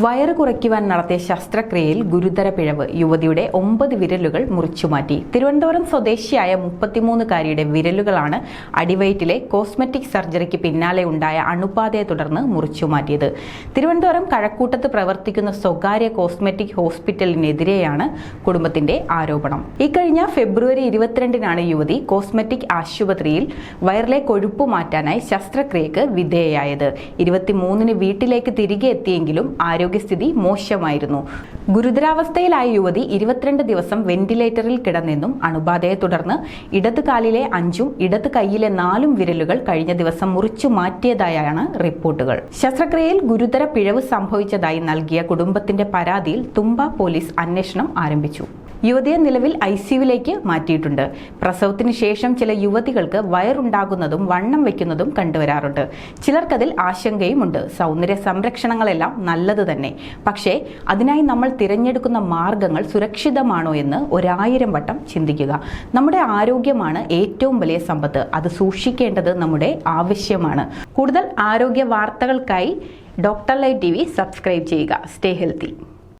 വയറ് കുറയ്ക്കുവാൻ നടത്തിയ ശസ്ത്രക്രിയയിൽ ഗുരുതര പിഴവ്. യുവതിയുടെ 9 വിരലുകൾ മുറിച്ചുമാറ്റി. തിരുവനന്തപുരം സ്വദേശിയായ 33-കാരിയുടെ വിരലുകളാണ് അടിവയറ്റിലെ കോസ്മെറ്റിക് സർജറിക്ക് പിന്നാലെ ഉണ്ടായ അണുബാധയെ തുടർന്ന് മുറിച്ചുമാറ്റിയത്. തിരുവനന്തപുരം കഴക്കൂട്ടത്ത് പ്രവർത്തിക്കുന്ന സ്വകാര്യ കോസ്മെറ്റിക് ഹോസ്പിറ്റലിനെതിരെയാണ് കുടുംബത്തിന്റെ ആരോപണം. ഇക്കഴിഞ്ഞ ഫെബ്രുവരി 22-നാണ് യുവതി കോസ്മെറ്റിക് ആശുപത്രിയിൽ വയറിലെ കൊഴുപ്പ് മാറ്റാനായി ശസ്ത്രക്രിയക്ക് വിധേയയായത്. 23-ന് വീട്ടിലേക്ക് തിരികെ എത്തിയെങ്കിലും ആരോഗ്യസ്ഥിതി മോശമായിരുന്നു. ഗുരുതരാവസ്ഥയിലായ യുവതി 22 ദിവസം വെന്റിലേറ്ററിൽ കിടന്നെന്നും അണുബാധയെ തുടർന്ന് ഇടത് കാലിലെ 5-ഉം ഇടത് കൈയിലെ 4-ഉം വിരലുകൾ കഴിഞ്ഞ ദിവസം മുറിച്ചു മാറ്റിയതായാണ് റിപ്പോർട്ടുകൾ. ശസ്ത്രക്രിയയിൽ ഗുരുതര പിഴവ് സംഭവിച്ചതായി നൽകിയ കുടുംബത്തിന്റെ പരാതിയിൽ തുമ്പ പോലീസ് അന്വേഷണം ആരംഭിച്ചു. യുവതിയെ നിലവിൽ ICUവിലേക്ക് മാറ്റിയിട്ടുണ്ട്. പ്രസവത്തിന് ശേഷം ചില യുവതികൾക്ക് വയറുണ്ടാകുന്നതും വണ്ണം വയ്ക്കുന്നതും കണ്ടുവരാറുണ്ട്. ചിലർക്കതിൽ ആശങ്കയുമുണ്ട്. സൗന്ദര്യ സംരക്ഷണങ്ങളെല്ലാം നല്ലത് തന്നെ. പക്ഷേ അതിനായി നമ്മൾ തിരഞ്ഞെടുക്കുന്ന മാർഗങ്ങൾ സുരക്ഷിതമാണോ എന്ന് 1000 വട്ടം ചിന്തിക്കുക. നമ്മുടെ ആരോഗ്യമാണ് ഏറ്റവും വലിയ സമ്പത്ത്. അത് സൂക്ഷിക്കേണ്ടത് നമ്മുടെ ആവശ്യമാണ്. കൂടുതൽ ആരോഗ്യ വാർത്തകൾക്കായി ഡോക്ടർ ലൈവ് TV സബ്സ്ക്രൈബ് ചെയ്യുക. Stay healthy.